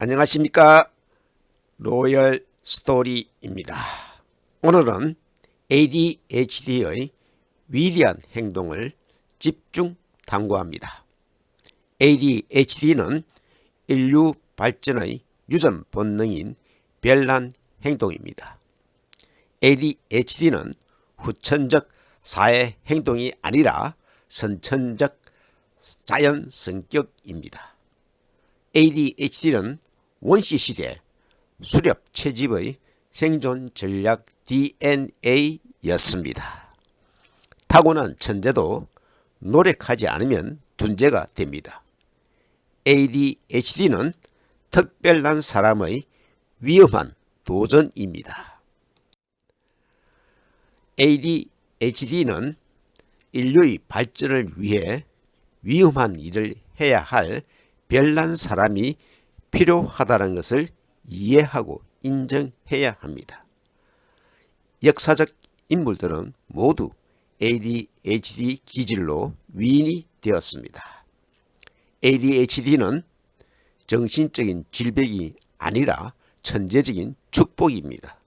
안녕하십니까. 로열 스토리입니다. 오늘은 ADHD의 위대한 행동을 집중 탐구합니다. ADHD는 인류 발전의 유전 본능인 별난 행동입니다. ADHD는 후천적 사회 행동이 아니라 선천적 자연 성격입니다. ADHD는 원시시대 수렵 채집의 생존 전략 DNA였습니다. 타고난 천재도 노력하지 않으면 둔재가 됩니다. ADHD는 특별한 사람의 위험한 도전입니다. ADHD는 인류의 발전을 위해 위험한 일을 해야 할 별난 사람이 필요하다는 것을 이해하고 인정해야 합니다. 역사적 인물들은 모두 ADHD 기질로 위인이 되었습니다. ADHD는 정신적인 질병이 아니라 천재적인 축복입니다.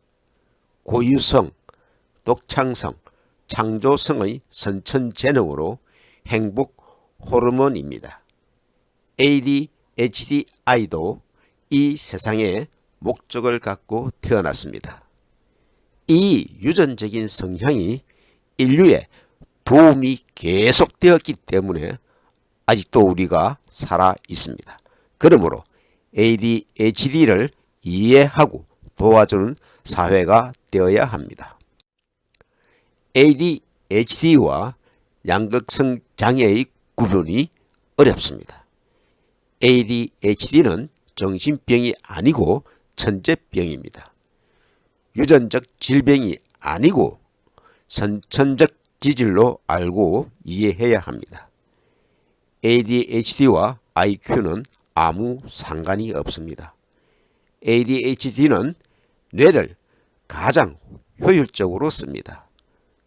고유성, 독창성, 창조성의 선천재능으로 행복 호르몬입니다. ADHD도 이 세상에 목적을 갖고 태어났습니다. 이 유전적인 성향이 인류에 도움이 계속되었기 때문에 아직도 우리가 살아 있습니다. 그러므로 ADHD를 이해하고 도와주는 사회가 되어야 합니다. ADHD와 양극성 장애의 구분이 어렵습니다. ADHD는 정신병이 아니고 천재병입니다. 유전적 질병이 아니고 선천적 기질로 알고 이해해야 합니다. ADHD와 IQ는 아무 상관이 없습니다. ADHD는 뇌를 가장 효율적으로 씁니다.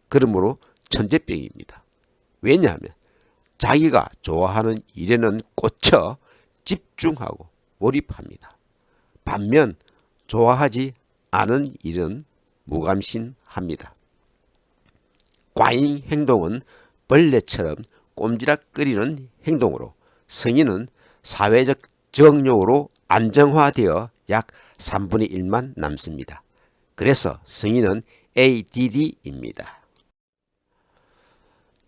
그러므로 천재병입니다. 왜냐하면 자기가 좋아하는 일에는 꽂혀 집중하고 몰입합니다. 반면 좋아하지 않은 일은 무감신합니다. 과잉 행동은 벌레처럼 꼼지락거리는 행동으로 성인은 사회적 적응력으로 안정화되어 약 3분의 1만 남습니다. 그래서 성인은 ADD입니다.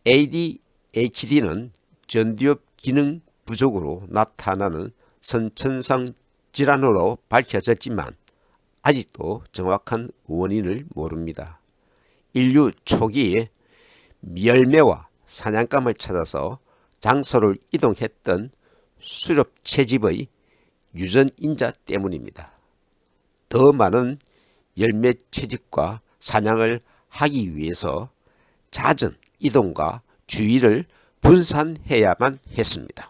ADHD는 전두엽 기능 부족으로 나타나는 선천성 질환으로 밝혀졌지만 아직도 정확한 원인을 모릅니다. 인류 초기에 열매와 사냥감을 찾아서 장소를 이동했던 수렵 채집의 유전인자 때문입니다. 더 많은 열매 채집과 사냥을 하기 위해서 잦은 이동과 주의를 분산해야만 했습니다.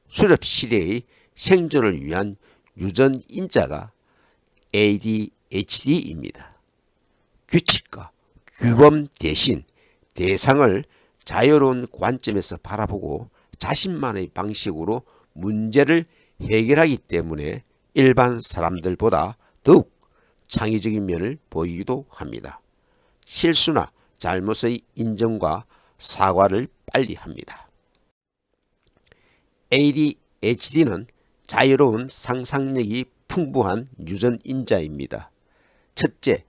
수렵 시대의 생존을 위한 유전인자가 ADHD입니다. 규칙과 규범 대신 대상을 자유로운 관점에서 바라보고 자신만의 방식으로 문제를 해결하기 때문에 일반 사람들보다 더욱 창의적인 면을 보이기도 합니다. 실수나 잘못의 인정과 사과를 빨리 합니다. ADHD는 자유로운 상상력이 풍부한 유전인자입니다. 첫째,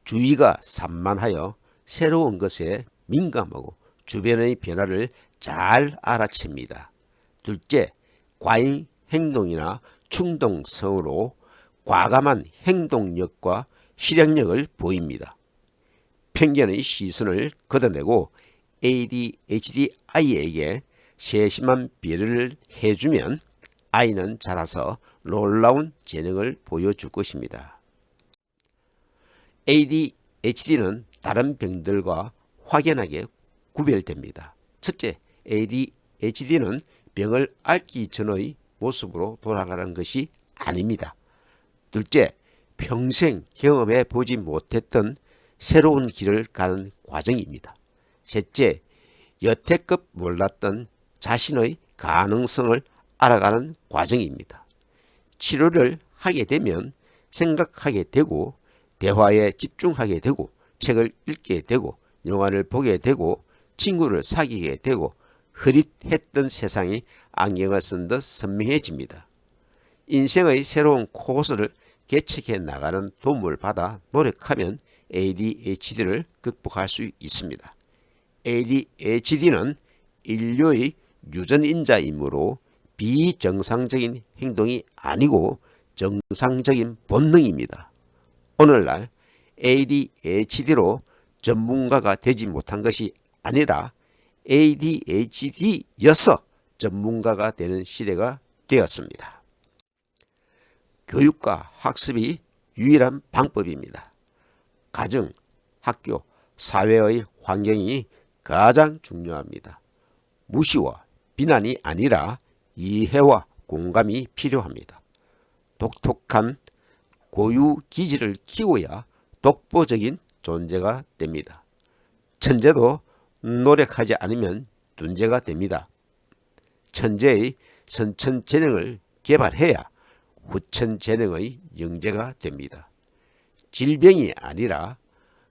주의가 산만하여 새로운 것에 민감하고 주변의 변화를 잘 알아챕니다. 둘째, 과잉 행동이나 충동성으로 과감한 행동력과 실행력을 보입니다. 편견의 시선을 걷어내고 ADHD 아이에게 세심한 배려를 해주면 아이는 자라서 놀라운 재능을 보여줄 것입니다. ADHD는 다른 병들과 확연하게 구별됩니다. 첫째, ADHD는 병을 앓기 전의 모습으로 돌아가는 것이 아닙니다. 둘째, 평생 경험해 보지 못했던 새로운 길을 가는 과정입니다. 셋째, 여태껏 몰랐던 자신의 가능성을 알아가는 과정입니다. 치료를 하게 되면 생각하게 되고 대화에 집중하게 되고 책을 읽게 되고 영화를 보게 되고 친구를 사귀게 되고 흐릿했던 세상이 안경을 쓴 듯 선명해집니다. 인생의 새로운 코스를 개척해 나가는 도움을 받아 노력하면 ADHD를 극복할 수 있습니다. ADHD는 인류의 유전인자이므로 비정상적인 행동이 아니고 정상적인 본능입니다. 오늘날 ADHD로 전문가가 되지 못한 것이 아니라 ADHD여서 전문가가 되는 시대가 되었습니다. 교육과 학습이 유일한 방법입니다. 가정, 학교, 사회의 환경이 가장 중요합니다. 무시와 비난이 아니라 이해와 공감이 필요합니다. 독특한 고유 기질을 키워야 독보적인 존재가 됩니다. 천재도 노력하지 않으면 둔재가 됩니다. 천재의 선천재능을 개발해야 후천재능의 영재가 됩니다. 질병이 아니라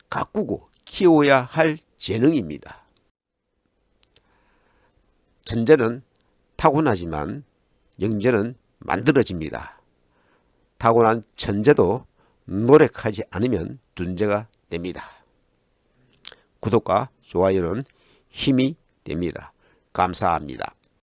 가꾸고 키워야 할 재능입니다. 천재는 타고나지만 영재는 만들어집니다. 타고난 천재도 노력하지 않으면 둔재가 됩니다. 구독과 좋아요는 힘이 됩니다. 감사합니다.